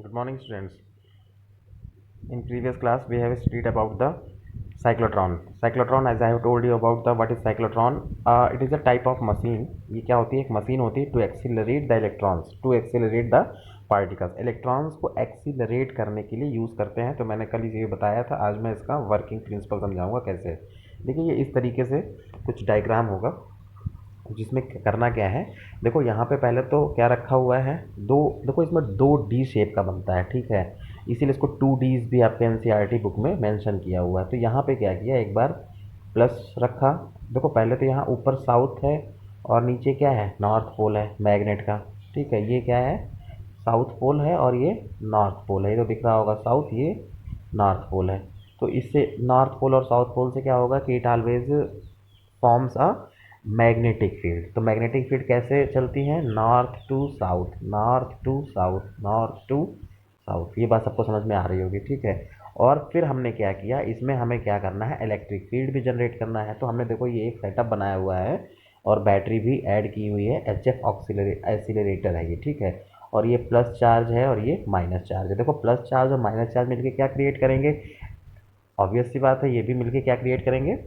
Good morning, students. In previous class, we have studied about the cyclotron. Cyclotron, as I have told you about the what is cyclotron. It is a type of machine. ये क्या होती है? एक machine होती है to accelerate the electrons, to accelerate the particles. Electrons को accelerate करने के लिए यूज़ करते हैं. तो मैंने कल ये बताया था. आज मैं इसका वर्किंग प्रिंसिपल समझाऊंगा कैसे. देखिए, ये इस तरीके से कुछ डायग्राम होगा जिसमें करना क्या है. देखो यहाँ पे पहले तो क्या रखा हुआ है, दो. देखो इसमें दो डी शेप का बनता है, ठीक है. इसीलिए इसको 2Ds भी आपके एनसीईआरटी बुक में मेंशन किया हुआ है. तो यहाँ पे क्या किया, एक बार प्लस रखा. देखो पहले तो यहाँ ऊपर साउथ है और नीचे क्या है, नॉर्थ पोल है मैग्नेट का, ठीक है. ये क्या है, साउथ पोल है और ये नॉर्थ पोल है. ये तो दिख रहा होगा साउथ, ये नॉर्थ पोल है. तो इससे नॉर्थ पोल और साउथ पोल से क्या होगा कि it always forms a magnetic field. तो मैग्नेटिक फील्ड कैसे चलती है, north to south, north to south, north to south. ये बात सबको समझ में आ रही होगी, ठीक है. और फिर हमने क्या किया, इसमें हमें क्या करना है, इलेक्ट्रिक फील्ड भी जनरेट करना है. तो हमने देखो ये एक सेटअप बनाया हुआ है और बैटरी भी ऐड की हुई है. HF एक्सीलरेटर है ये, ठीक है. और ये प्लस चार्ज है और ये माइनस चार्ज है. देखो प्लस चार्ज और माइनस चार्ज मिलकर क्या क्रिएट करेंगे, ऑब्वियस सी बात है, ये भी मिलके क्या क्रिएट करेंगे,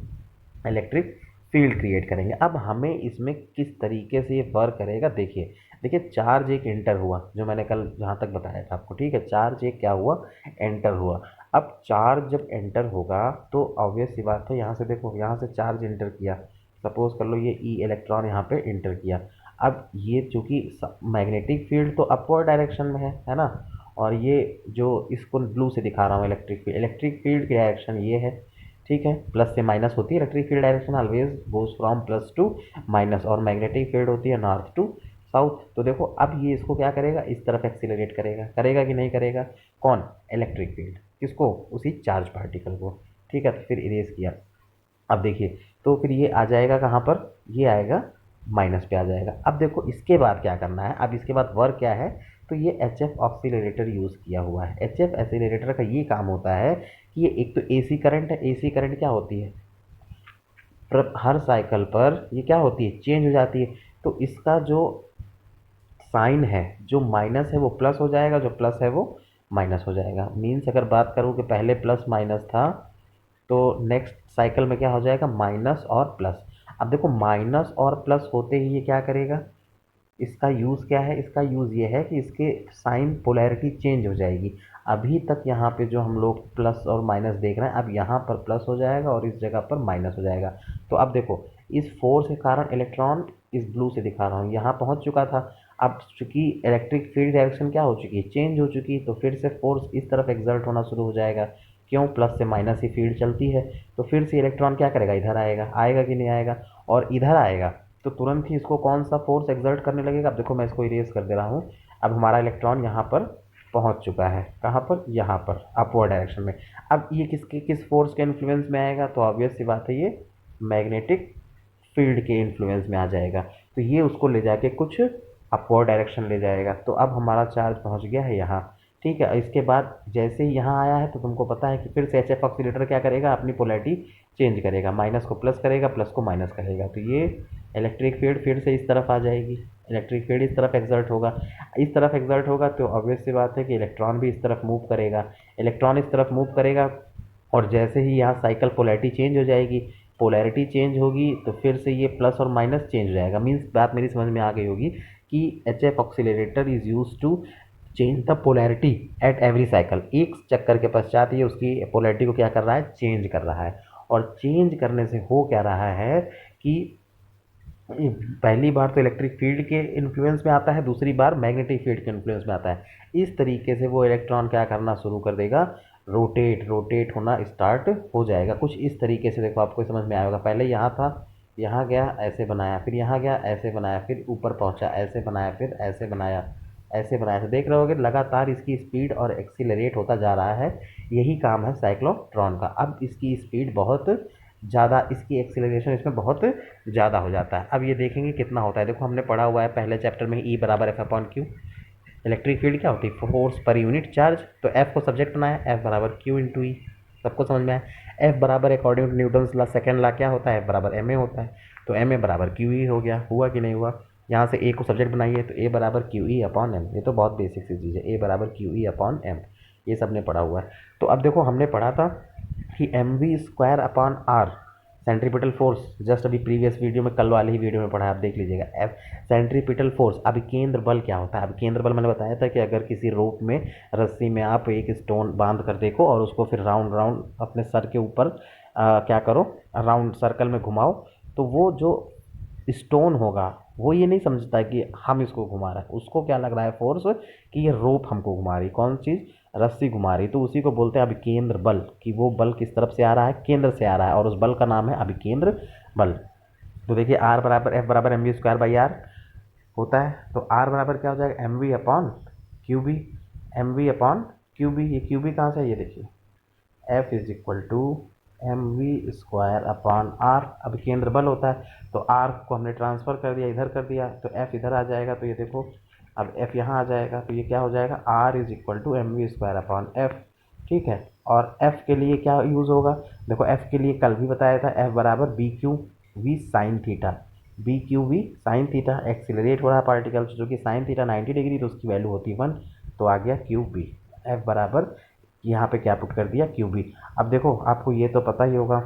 इलेक्ट्रिक फील्ड क्रिएट करेंगे. अब हमें इसमें किस तरीके से ये वर्क करेगा, देखिए. देखिए चार्ज एक एंटर हुआ, जो मैंने कल जहाँ तक बताया था आपको, ठीक है. चार्ज एक क्या हुआ, एंटर हुआ. अब चार्ज जब एंटर होगा तो ऑब्वियस सी बात है, यहाँ से देखो, यहाँ से चार्ज एंटर किया. सपोज कर लो ये ई इलेक्ट्रॉन यहाँ पे एंटर किया. अब ये चूँकि मैग्नेटिक फील्ड तो अपवर्ड डायरेक्शन में है ना. और ये जो इसको ब्लू से दिखा रहा हूँ, इलेक्ट्रिक फील्ड की डायरेक्शन ये है, ठीक है. प्लस से माइनस होती है electric field direction, always goes from plus two minus. और मैग्नेटिक फील्ड होती है नॉर्थ टू साउथ. तो देखो अब ये इसको क्या करेगा, इस तरफ एक्सीलरेट करेगा. करेगा कि नहीं करेगा, कौन, इलेक्ट्रिक फील्ड. किसको, उसी चार्ज पार्टिकल को, ठीक है. तो फिर इरेज किया. अब देखिए, तो फिर ये आ जाएगा कहाँ पर, ये आएगा माइनस पे आ जाएगा. अब देखो इसके बाद क्या करना है, अब इसके बाद वर्क क्या है. तो ये HF ऑक्सीलरेटर यूज़ किया हुआ है. HF एक्सीलरेटर का ये काम होता है कि ये एक तो AC करंट है. AC करंट क्या होती है, हर साइकिल पर ये क्या होती है, चेंज हो जाती है. तो इसका जो साइन है, जो माइनस है वो प्लस हो जाएगा, जो प्लस है वो माइनस हो जाएगा. मीन्स अगर बात करूँ कि पहले प्लस माइनस था, तो नेक्स्ट साइकिल में क्या हो जाएगा, माइनस और प्लस. अब देखो माइनस और प्लस होते ही ये क्या करेगा, इसका यूज़ क्या है, इसका यूज़ ये है कि इसके साइन पोलैरिटी चेंज हो जाएगी. अभी तक यहाँ पे जो हम लोग प्लस और माइनस देख रहे हैं, अब यहाँ पर प्लस हो जाएगा और इस जगह पर माइनस हो जाएगा. तो अब देखो इस फोर्स के कारण इलेक्ट्रॉन, इस ब्लू से दिखा रहा हूँ, यहाँ पहुँच चुका था. अब चूंकि इलेक्ट्रिक फील्ड डायरेक्शन क्या हो चुकी है, चेंज हो चुकी है. तो फिर से फोर्स इस तरफ एक्सर्ट होना शुरू हो जाएगा. क्यों, प्लस से माइनस ही फील्ड चलती है. तो फिर से इलेक्ट्रॉन क्या करेगा, इधर आएगा. आएगा कि नहीं आएगा, और इधर आएगा तो तुरंत ही इसको कौन सा फोर्स एक्सर्ट करने लगेगा. अब देखो मैं इसको इरेज कर दे रहा हूँ. अब हमारा इलेक्ट्रॉन यहाँ पर पहुँच चुका है, कहाँ पर, यहाँ पर अपवर्ड डायरेक्शन में. अब ये किस फोर्स के इन्फ्लुएंस में आएगा, तो ऑब्वियस सी बात है ये मैग्नेटिक फील्ड के इन्फ्लुएंस में आ जाएगा. तो ये उसको ले जाके कुछ अपवर्ड डायरेक्शन ले जाएगा. तो अब हमारा चार्ज पहुँच गया है यहाँ, ठीक है. इसके बाद जैसे ही यहाँ आया है तो तुमको पता है कि फिर से HF ऑक्सीलेटर क्या करेगा, अपनी पोलैरिटी चेंज करेगा, माइनस को प्लस करेगा, प्लस को माइनस करेगा. तो ये इलेक्ट्रिक फील्ड फिर से इस तरफ आ जाएगी. इलेक्ट्रिक फील्ड इस तरफ एक्सर्ट होगा, इस तरफ एक्सर्ट होगा. तो ऑब्वियस सी बात है कि इलेक्ट्रॉन भी इस तरफ मूव करेगा. इलेक्ट्रॉन इस तरफ मूव करेगा और जैसे ही यहाँ साइकिल पोलैरिटी चेंज हो जाएगी, पोलैरिटी चेंज होगी तो फिर से ये प्लस और माइनस चेंज हो जाएगा. मीन्स बात मेरी समझ में आ गई होगी कि HF oscillator is use to change the polarity at every cycle. एक चक्कर के पश्चात ये उसकी पोलैरिटी को क्या कर रहा है, चेंज कर रहा है. और चेंज करने से हो क्या रहा है कि पहली बार तो इलेक्ट्रिक फील्ड के इन्फ्लुएंस में आता है, दूसरी बार मैग्नेटिक फील्ड के इन्फ्लुएंस में आता है. इस तरीके से वो इलेक्ट्रॉन क्या करना शुरू कर देगा, रोटेट होना स्टार्ट हो जाएगा. कुछ इस तरीके से देखो, आपको समझ में आएगा. पहले यहाँ था, यहाँ गया ऐसे बनाया, फिर यहाँ गया ऐसे बनाया, फिर ऊपर पहुँचा ऐसे बनाया, फिर ऐसे बनाया, ऐसे बनाया. तो देख रहे होगे लगातार इसकी स्पीड और एक्सीलरेट होता जा रहा है. यही काम है साइक्लोट्रॉन का. अब इसकी स्पीड बहुत ज़्यादा, इसकी एक्सीलरेशन इसमें बहुत ज़्यादा हो जाता है. अब ये देखेंगे कितना होता है. देखो हमने पढ़ा हुआ है पहले चैप्टर में, E बराबर F/Q. इलेक्ट्रिक फील्ड क्या होती है, फोर्स पर यूनिट चार्ज. तो F को सब्जेक्ट बनाया, F बराबर Q/E. सबको समझ में आया. F बराबर according to Newton's law second law क्या होता है, F बराबर ma होता है. तो ma बराबर QE हो गया. हुआ कि नहीं हुआ. यहाँ से ए को सब्जेक्ट बनाइए तो ए बराबर क्यू ई अपॉन एम, ये तो बहुत बेसिक सी चीज़ है, ए बराबर क्यू ई अपॉन एम, ये सब ने पढ़ा हुआ है। तो अब देखो हमने पढ़ा था कि m we square upon r centripetal force, just अभी प्रीवियस वीडियो में, कल वाली ही वीडियो में पढ़ा, आप देख लीजिएगा। एफ सेंट्रीपिटल फोर्स, अब केंद्र बल क्या होता है? अब केंद्र बल मैंने बताया था कि अगर किसी रोप में, रस्सी में आप एक स्टोन बांध कर देखो और उसको फिर राउंड राउंड अपने सर के ऊपर क्या करो, राउंड सर्कल में घुमाओ, तो वो जो स्टोन होगा वो ये नहीं समझता कि हम इसको घुमा रहे हैं, उसको क्या लग रहा है फोर्स कि ये रोप हमको घुमा रही, कौन चीज़, रस्सी घुमा रही, तो उसी को बोलते हैं अभिकेंद्र बल, कि वो बल किस तरफ से आ रहा है, केंद्र से आ रहा है, और उस बल का नाम है अभिकेंद्र बल। तो देखिए आर बराबर एफ बराबर M we square by R होता है, तो आर बराबर क्या हो जाएगा, M V upon Q B, M V upon Q B, ये क्यू बी कहाँ से है, ये देखिए F is equal to M we square upon R, अब केंद्र बल होता है, तो आर को हमने ट्रांसफ़र कर दिया, इधर कर दिया, तो एफ इधर आ जाएगा, तो ये देखो अब एफ यहाँ आ जाएगा, तो ये क्या हो जाएगा, R is equal to M we square upon F, ठीक है। और एफ के लिए क्या यूज़ होगा, देखो एफ के लिए कल भी बताया था, एफ बराबर B Q V sine theta, B Q V sine theta, accelerate हो रहा है पार्टिकल, जो कि साइन थीटा 90 डिग्री, तो उसकी वैल्यू होती है 1, तो आ गया क्यू बी, एफ बराबर यहाँ पे क्या पुट कर दिया, क्यू बी। अब देखो आपको ये तो पता ही होगा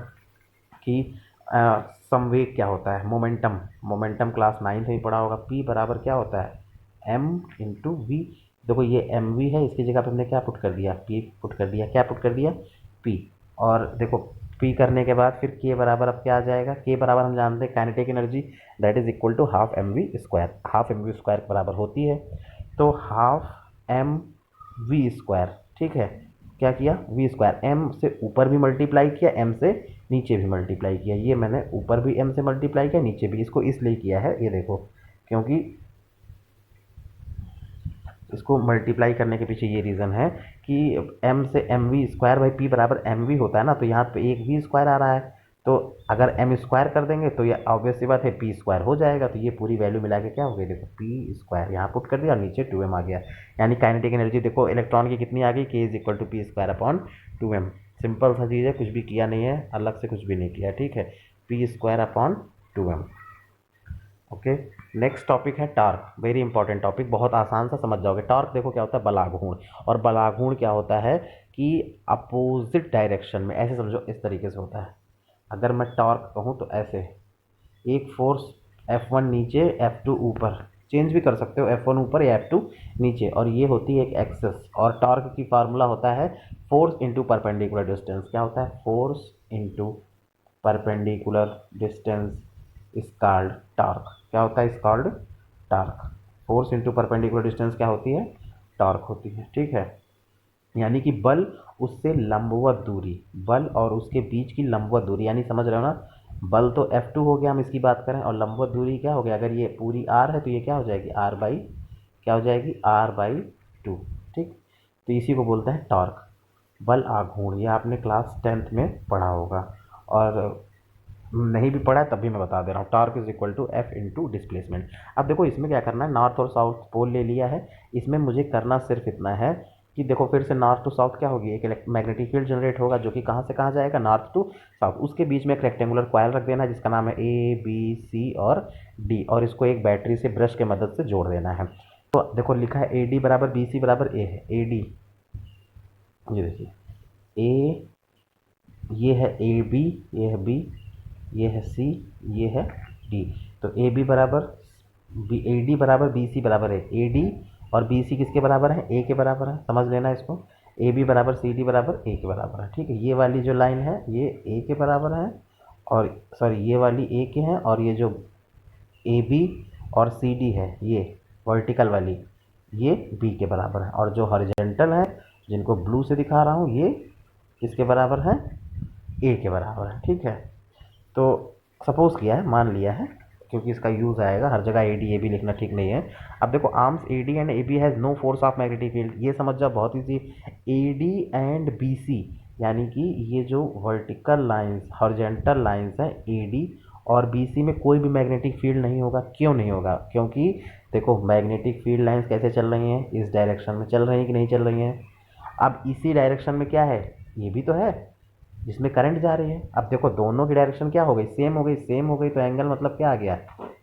कि संवेग क्या होता है, मोमेंटम, मोमेंटम क्लास 9th में पढ़ा होगा, पी बराबर क्या होता है, एम इंटू वी, देखो ये एम वी है, इसकी जगह पे हमने क्या पुट कर दिया, पी पुट कर दिया, क्या पुट कर दिया, पी, और देखो पी करने के बाद फिर के बराबर अब क्या आ जाएगा, के बराबर हम जानते हैं kinetic energy, that is equal to half M we square, half M we square के बराबर होती है, तो हाफ एम वी स्क्वायर, ठीक है, क्या किया, वी स्क्वायर, एम से ऊपर भी मल्टीप्लाई किया, एम से नीचे भी मल्टीप्लाई किया, ये मैंने ऊपर भी एम से मल्टीप्लाई किया, नीचे भी, इसको इसलिए किया है, ये देखो, क्योंकि इसको मल्टीप्लाई करने के पीछे ये रीज़न है कि एम से M we square by P बराबर एम वी होता है ना, तो यहाँ पे एक वी स्क्वायर आ रहा है, तो अगर एम स्क्वायर कर देंगे तो ये ऑब्वियस सी बात है पी स्क्वायर हो जाएगा, तो ये पूरी वैल्यू मिला के क्या हो गई, देखो पी स्क्वायर यहाँ पुट कर दिया और नीचे 2m आ गया, यानी काइनेटिक एनर्जी देखो इलेक्ट्रॉन की कितनी आ गई, K is equal to P square upon 2m, simple सा चीज़ है, कुछ भी किया नहीं है, अलग से कुछ भी नहीं किया, ठीक है, P square upon 2m। Okay, next topic है टॉर्क, वेरी इंपॉर्टेंट टॉपिक, बहुत आसान सा समझ जाओगे। टॉर्क देखो क्या होता है, बलाघूर्ण, और बलाघूर्ण क्या होता है कि अपोजिट डायरेक्शन में, ऐसे समझो इस तरीके से होता है, अगर मैं टॉर्क कहूँ तो ऐसे, एक फोर्स F1 नीचे F2 ऊपर, चेंज भी कर सकते हो, F1 ऊपर या F2 नीचे, और ये होती है एक एक्सेस, और टॉर्क की फार्मूला होता है फोर्स इंटू परपेंडिकुलर डिस्टेंस, क्या होता है, force into perpendicular distance is called torque, क्या होता है, is called torque, force into perpendicular distance क्या होती है, टॉर्क होती है, ठीक है, यानी कि बल उससे लंबवत दूरी, बल और उसके बीच की लंबवत दूरी, यानी समझ रहे हो ना, बल तो F2 हो गया, हम इसकी बात करें, और लंबवत दूरी क्या हो गया, अगर ये पूरी R है तो ये क्या हो जाएगी, R बाई, क्या हो जाएगी, R/2, ठीक, तो इसी को बोलते हैं टॉर्क, बल आघूर्ण, ये आपने क्लास 10th में पढ़ा होगा, और नहीं भी पढ़ा है तब भी मैं बता दे रहा हूँ, torque is equal to F into displacement. अब देखो इसमें क्या करना है, नॉर्थ और साउथ पोल ले लिया है, इसमें मुझे करना सिर्फ इतना है कि देखो फिर से नॉर्थ टू साउथ क्या होगी, एक मैग्नेटिक फील्ड जनरेट होगा, जो कि कहाँ से कहाँ जाएगा, नॉर्थ टू साउथ, उसके बीच में एक रेक्टेंगुलर कॉइल रख देना है जिसका नाम है ए बी सी और डी, और इसको एक बैटरी से ब्रश के मदद से जोड़ देना है। तो देखो लिखा है ए डी बराबर बी सी बराबर ए है, ए डी, ये देखिए ए, ये है ए बी, ये है बी, ये है सी, ये है डी, तो ए बी बराबर बी, ए डी बराबर बी सी बराबर है, ए डी और बी सी किसके बराबर है, ए के बराबर है, समझ लेना इसको, ए बी बराबर सी डी बराबर ए के बराबर है, ठीक है, ये वाली जो लाइन है ये ए के बराबर है, और सॉरी ये वाली ए के है, और ये जो ए बी और सी डी है ये वर्टिकल वाली, ये बी के बराबर है, और जो हॉरिजॉन्टल है जिनको ब्लू से दिखा रहा हूँ ये किसके बराबर है, ए के बराबर है, ठीक है। तो सपोज किया है, मान लिया है, क्योंकि इसका यूज़ आएगा हर जगह, ए डी ए बी लिखना ठीक नहीं है। अब देखो arms A D and A B has no force of magnetic field, ये समझ जाओ बहुत easy, A D and B C, यानी कि ये जो वर्टिकल लाइंस हॉरिजॉन्टल लाइंस हैं ए डी और बी सी में कोई भी मैग्नेटिक फील्ड नहीं होगा, क्यों नहीं होगा, क्योंकि देखो मैग्नेटिक फील्ड लाइंस कैसे चल रही हैं, इस डायरेक्शन में चल रही हैं कि नहीं चल रही हैं, अब इसी डायरेक्शन में क्या है, ये भी तो है जिसमें करंट जा रही है, अब देखो दोनों की डायरेक्शन क्या हो गई, सेम हो गई, सेम हो गई, तो एंगल मतलब क्या आ गया,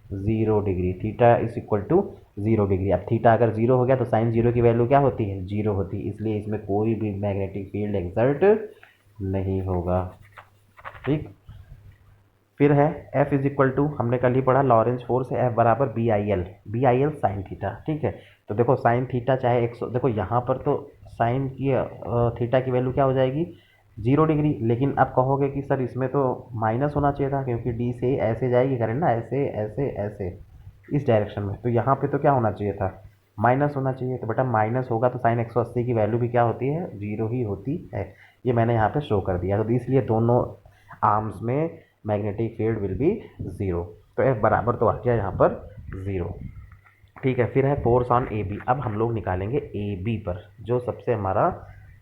0 degree, theta is equal to 0 degree. अब थीटा अगर 0 हो गया तो साइन 0 की वैल्यू क्या होती है, 0 होती है, इसलिए इसमें कोई भी मैग्नेटिक फील्ड एक्सर्ट नहीं होगा। ठीक, फिर है F इज इक्वल टू, हमने कल ही पढ़ा लॉरेंस फोर्स है, F बराबर B I L sine theta. ठीक है, तो देखो साइन थीटा चाहे 100, देखो यहाँ पर तो साइन की थीटा की वैल्यू क्या हो जाएगी, 0 डिग्री, लेकिन आप कहोगे कि सर इसमें तो माइनस होना चाहिए था, क्योंकि डी से ऐसे जाएगी करंट ना, ऐसे ऐसे ऐसे इस डायरेक्शन में, तो यहाँ पे तो क्या होना चाहिए था, माइनस होना चाहिए। तो बेटा माइनस होगा तो साइन 180 की वैल्यू भी क्या होती है, 0 ही होती है। ये मैंने यहाँ पे शो कर दिया, तो इसलिए दोनों आर्म्स में मैग्नेटिक फील्ड विल बी 0। तो F बराबर तो आ गया यहाँ पर 0। ठीक है, फिर है फोर्स ऑन ए बी। अब हम लोग निकालेंगे ए बी पर, जो सबसे हमारा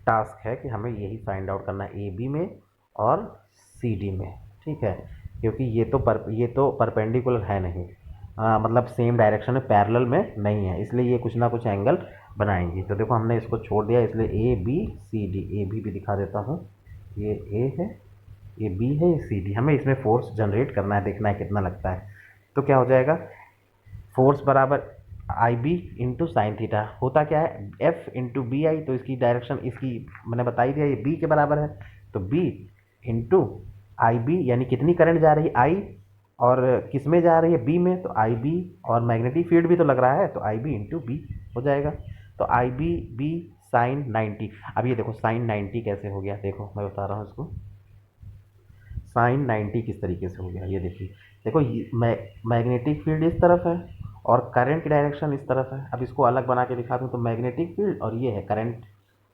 टास्क है कि हमें यही फाइंड आउट करना है ए बी में और सी डी में। ठीक है, क्योंकि ये तो परपेंडिकुलर है नहीं, मतलब सेम डायरेक्शन में पैरेलल में नहीं है, इसलिए ये कुछ ना कुछ एंगल बनाएंगी। तो देखो हमने इसको छोड़ दिया, इसलिए A B C D, A B भी दिखा देता हूँ, ये ए है, ये बी है, ये सी डी। हमें इसमें फोर्स जनरेट करना है, देखना है कितना लगता है। तो क्या हो जाएगा, फोर्स बराबर आई बी इंटू साइन थीटा। होता क्या है, एफ इंटू बी आई, तो इसकी डायरेक्शन इसकी मैंने बता ही दिया, ये बी के बराबर है, तो बी इंटू आई बी, यानी कितनी करंट जा रही है, आई, और किस में जा रही है, बी में, तो आई बी, और मैग्नेटिक फील्ड भी तो लग रहा है, तो आई बी इंटू बी हो जाएगा। तो आई बी बी साइन 90। अब ये देखो साइन 90 कैसे हो गया, देखो मैं बता रहा हूँ इसको, साइन 90 किस तरीके से हो गया, ये देखिए। देखो मैग्नेटिक फील्ड इस तरफ है और करंट की डायरेक्शन इस तरफ है। अब इसको अलग बना के दिखा दूँ, तो मैग्नेटिक फील्ड और ये है करंट,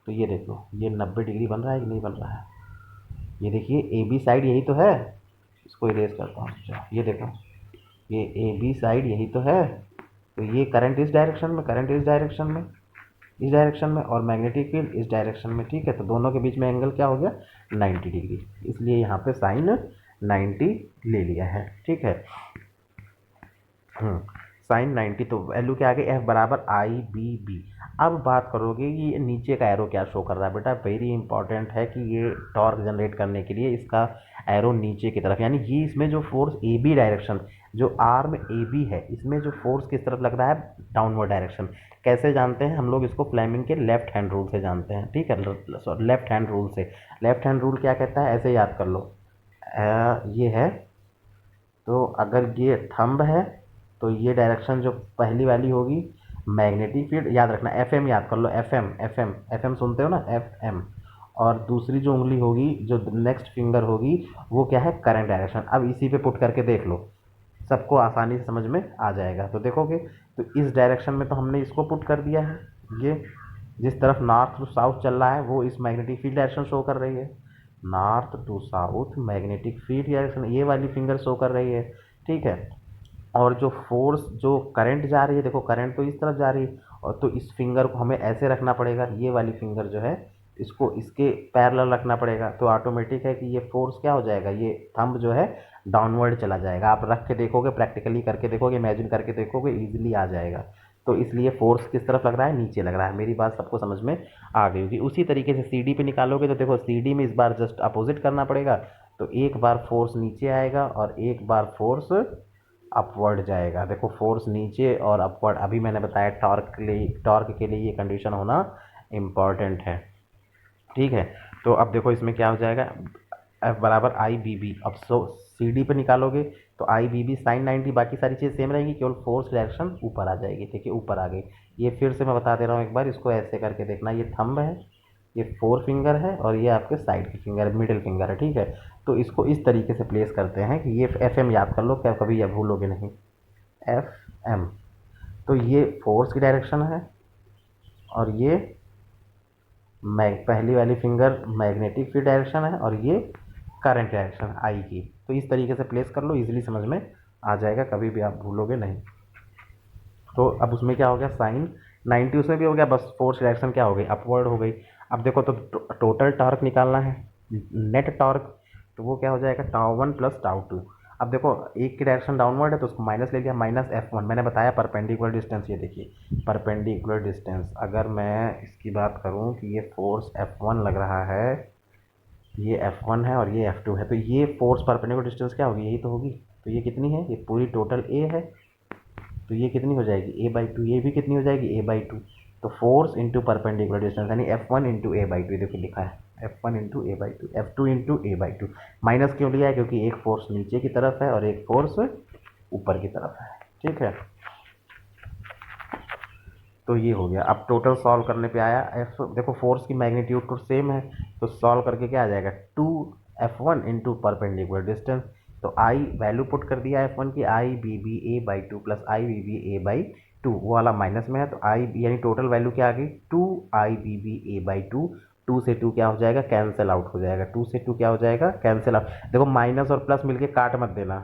तो ये देखो ये 90 डिग्री बन रहा है कि नहीं बन रहा है, ये देखिए ए बी साइड यही तो है, इसको इरेज करता हूँ, ये देखो ये ए बी साइड यही तो है, तो ये करंट इस डायरेक्शन में, करंट इस डायरेक्शन में, इस डायरेक्शन में, और मैग्नेटिक फील्ड इस डायरेक्शन में। ठीक है, तो दोनों के बीच में एंगल क्या हो गया, 90 डिग्री, इसलिए यहाँ पे साइन 90 ले लिया है। ठीक है, साइन 90, तो वैल्यू क्या आ गई, एफ बराबर आई बी बी। अब बात करोगे कि ये नीचे का एरो क्या शो कर रहा है, बेटा वेरी इंपॉर्टेंट है कि ये टॉर्क जनरेट करने के लिए इसका एरो नीचे की तरफ, यानी ये इसमें जो फोर्स ए बी डायरेक्शन, जो आर्म ए बी है, इसमें जो फोर्स किस तरफ लग रहा है, डाउनवर्ड डायरेक्शन। कैसे जानते हैं हम लोग इसको, फ्लेमिंग के लेफ्ट हैंड रूल से जानते हैं। ठीक है, लेफ्ट हैंड रूल से, लेफ्ट हैंड रूल क्या कहता है, ऐसे याद कर लो, ये है, तो अगर ये थंब है तो ये डायरेक्शन जो पहली वाली होगी मैग्नेटिक फील्ड, याद रखना एफ एम, याद कर लो F M, F M, F M सुनते हो ना, एफ एम। और दूसरी जो उंगली होगी, जो नेक्स्ट फिंगर होगी, वो क्या है, करंट डायरेक्शन। अब इसी पे पुट करके देख लो, सबको आसानी से समझ में आ जाएगा। तो देखोगे तो इस डायरेक्शन में तो हमने इसको पुट कर दिया है, ये जिस तरफ नॉर्थ टू साउथ चल रहा है वो इस मैग्नेटिक फील्ड डायरेक्शन शो कर रही है, north to south magnetic field direction ये वाली फिंगर शो कर रही है। ठीक है, और जो फोर्स, जो करंट जा रही है, देखो करंट तो इस तरफ जा रही है, और तो इस फिंगर को हमें ऐसे रखना पड़ेगा, ये वाली फिंगर जो है इसको इसके पैरेलल रखना पड़ेगा, तो ऑटोमेटिक है कि ये फोर्स क्या हो जाएगा, ये थंब जो है डाउनवर्ड चला जाएगा। आप रख के देखोगे, प्रैक्टिकली करके देखोगे, इमेजिन करके देखोगे, ईजिली आ जाएगा। तो इसलिए फोर्स किस तरफ लग रहा है, नीचे लग रहा है। मेरी बात सबको समझ में आ गई होगी। उसी तरीके से सी डी पे निकालोगे, तो देखो सी डी में इस बार जस्ट अपोजिट करना पड़ेगा, तो एक बार फोर्स नीचे आएगा और एक बार फोर्स अपवर्ड जाएगा। देखो फोर्स नीचे और अपवर्ड, अभी मैंने बताया टॉर्क के लिए ये कंडीशन होना इम्पॉर्टेंट है। ठीक है, तो अब देखो इसमें क्या हो जाएगा, एफ बराबर आई बी बी। अब सी डी पे निकालोगे तो आई बी बी साइन 90, बाकी सारी चीज़ सेम रहेंगी, केवल फोर्स डायरेक्शन ऊपर आ जाएगी। ठीक है, ऊपर आ गई। ये फिर से मैं बता दे रहा हूँ एक बार, इसको ऐसे करके देखना, ये थंब है, ये फोर फिंगर है, और ये आपके साइड की फिंगर, मिडिल फिंगर है। ठीक है, तो इसको इस तरीके से प्लेस करते हैं कि ये एफ एम याद कर लो, क्या कभी यह भूलोगे नहीं, एफ एम। तो ये फोर्स की डायरेक्शन है और ये पहली वाली फिंगर मैग्नेटिक फील्ड डायरेक्शन है, और ये करंट डायरेक्शन आई की। तो इस तरीके से प्लेस कर लो, इजीली समझ में आ जाएगा, कभी भी आप भूलोगे नहीं। तो अब उसमें क्या हो गया, साइन 90 उसमें भी हो गया, बस फोर्स डायरेक्शन क्या हो गई, अपवर्ड हो गई। अब देखो तो टोटल टॉर्क निकालना है, नेट टॉर्क, तो वो क्या हो जाएगा, tau one plus tau two. अब देखो एक की डायरेक्शन डाउनवर्ड है तो उसको माइनस ले लिया, माइनस एफ वन। मैंने बताया परपेंडिकुलर डिस्टेंस, ये देखिए परपेंडिकुलर डिस्टेंस, अगर मैं इसकी बात करूँ कि ये फोर्स एफ वन लग रहा है, ये F1 है और ये F2 है, तो ये फोर्स परपेंडिकुलर डिस्टेंस क्या होगी, यही तो होगी, तो ये कितनी है, ये पूरी टोटल ए है, तो ये कितनी हो जाएगी a/2, ये भी कितनी हो जाएगी a/2। तो फोर्स इंटू परपेंडिकुलर डिस्टेंस यानी F1 इंटू a/2, देखो लिखा है F1 into a/2, F2 into a/2। Minus क्यों लिया है, क्योंकि एक फोर्स नीचे की तरफ है और एक फोर्स ऊपर की तरफ है, ठीक है। तो ये हो गया। अब टोटल सॉल्व करने पे आया एफ, देखो फोर्स की मैग्नीट्यूड तो सेम है, तो सॉल्व करके क्या आ जाएगा 2F1 इंटू परपेंडिकुलर डिस्टेंस। तो आई वैल्यू पुट कर दिया F1 की, I BB a/2 plus I BB a/2, वो वाला माइनस में है, तो आई यानी टोटल वैल्यू क्या आ गई 2I BB a/2। 2 से 2 क्या हो जाएगा, कैंसिल आउट हो जाएगा, 2 से 2 क्या हो जाएगा, कैंसिल आउट। देखो माइनस और प्लस मिलके काट मत देना,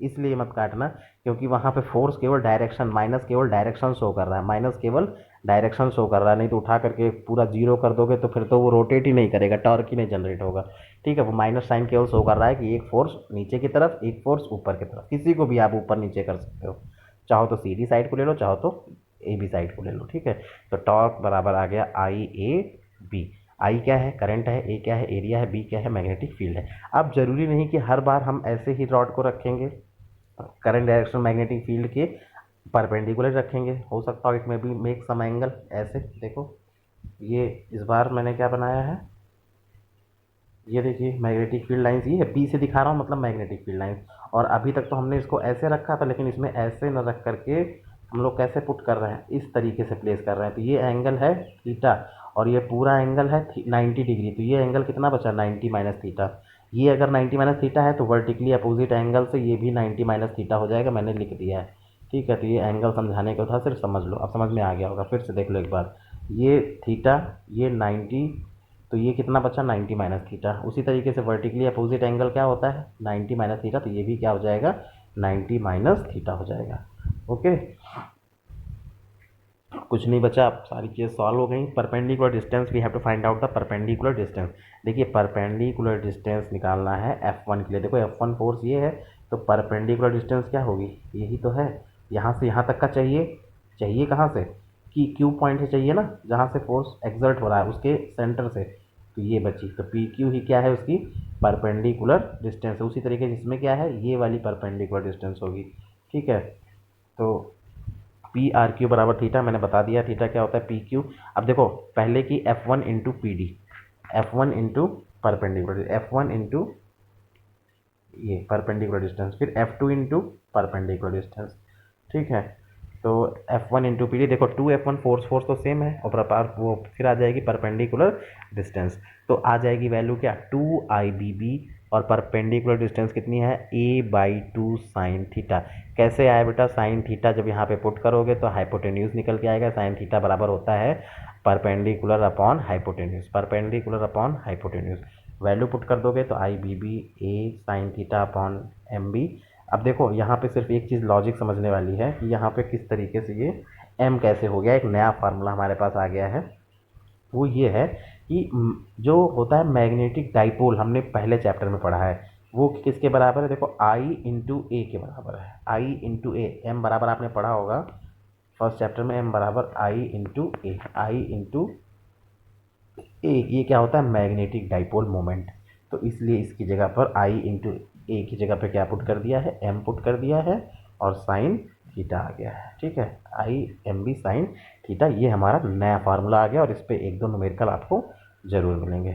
इसलिए मत काटना क्योंकि वहाँ पे फोर्स केवल डायरेक्शन, माइनस केवल डायरेक्शन शो कर रहा है, माइनस केवल डायरेक्शन शो कर रहा है, नहीं तो उठा करके पूरा जीरो कर दोगे तो फिर तो वो रोटेट ही नहीं करेगा, टॉर्क ही नहीं जनरेट होगा, ठीक है। वो माइनस साइन केवल शो कर रहा है कि एक फोर्स नीचे की तरफ, एक फोर्स ऊपर की तरफ, किसी को भी आप ऊपर नीचे कर सकते हो, चाहो तो सीधी साइड को ले लो, चाहो तो ए बी साइड को ले लो, ठीक है। तो टॉर्क बराबर आ गया IA/B। आई क्या है, करंट है, ए क्या है, एरिया है, बी क्या है, मैग्नेटिक फील्ड है। अब जरूरी नहीं कि हर बार हम ऐसे ही रॉड को रखेंगे, करंट डायरेक्शन मैग्नेटिक फील्ड के परपेंडिकुलर रखेंगे, हो सकता है इट में भी मेक सम एंगल। ऐसे देखो, ये इस बार मैंने क्या बनाया है, ये देखिए मैग्नेटिक फील्ड लाइंस, ये है पी से दिखा रहा हूँ, मतलब मैग्नेटिक फील्ड लाइंस। और अभी तक तो हमने इसको ऐसे रखा था, लेकिन इसमें ऐसे न रख करके हम लोग कैसे पुट कर रहे हैं, इस तरीके से प्लेस कर रहे हैं। तो ये एंगल है थीटा और ये पूरा एंगल है 90 डिग्री, तो ये एंगल कितना बचा 90 माइनस थीटा। ये अगर 90 माइनस थीटा है तो वर्टिकली अपोजिट एंगल से ये भी 90 माइनस थीटा हो जाएगा, मैंने लिख दिया है, ठीक है। तो ये एंगल समझाने का था, सिर्फ समझ लो, अब समझ में आ गया होगा। फिर से देख लो एक बार, ये थीटा, ये 90, तो ये कितना बचा 90 माइनस थीटा। उसी तरीके से वर्टिकली अपोजिट एंगल क्या होता है 90 माइनस थीटा, तो ये भी क्या हो जाएगा 90 माइनस थीटा हो जाएगा, ओके। कुछ नहीं बचा, अब सारी चीज़ सॉल्व हो गई। Perpendicular distance, we have to find out the perpendicular distance. देखिए परपेंडिकुलर डिस्टेंस निकालना है F1 के लिए। देखो F1 फोर्स ये है, तो परपेंडिकुलर डिस्टेंस क्या होगी, यही तो है, यहाँ से यहाँ तक का चाहिए। चाहिए कहाँ से, कि Q पॉइंट से चाहिए ना, जहाँ से फोर्स एक्सर्ट हो रहा है उसके सेंटर से, तो ये बची। तो PQ ही क्या है, उसकी परपेंडिकुलर डिस्टेंस है। उसी तरीके जिसमें क्या है, ये वाली परपेंडिकुलर डिस्टेंस होगी, ठीक है। तो PRQ बराबर थीटा, मैंने बता दिया थीटा क्या होता है PQ। अब देखो पहले की F1 into PD, F1 into perpendicular, F1 into ये परपेंडिकुलर डिस्टेंस, फिर F2 इंटू परपेंडिकुलर डिस्टेंस, ठीक है। तो F1 इंटू PD, देखो 2F1 फोर्स, फोर्स तो सेम है, और प्रपार वो फिर आ जाएगी परपेंडिकुलर डिस्टेंस, तो आ जाएगी वैल्यू क्या 2IBB, और परपेंडिकुलर डिस्टेंस कितनी है a/2 साइन थीटा। कैसे आया बेटा, साइन थीटा जब यहाँ पे पुट करोगे तो हाइपोटेन्यूज निकल के आएगा। साइन थीटा बराबर होता है perpendicular upon hypotenuse, perpendicular upon hypotenuse. Value put कर दोगे तो IBB a sine theta upon MB। अब देखो यहाँ पे सिर्फ एक चीज़ लॉजिक समझने वाली है कि यहाँ पे किस तरीके से ये m कैसे हो गया, एक नया फार्मूला हमारे पास आ गया है। वो ये है कि जो होता है मैग्नेटिक डाइपोल, हमने पहले चैप्टर में पढ़ा है, वो किसके बराबर है, देखो I इंटू ए के बराबर है, I इंटू ए। एम बराबर आपने पढ़ा होगा फर्स्ट चैप्टर में, m बराबर I into a, I into a, ये क्या होता है मैग्नेटिक डाइपोल मोमेंट। तो इसलिए इसकी जगह पर I इंटू ए की जगह पे क्या पुट कर दिया है, m पुट कर दिया है, और साइन थीटा आ गया है, ठीक है। IMB साइन थीटा, ये हमारा नया फार्मूला आ गया, और इस पर एक दो न्यूमेरिकल आपको ज़रूर मिलेंगे।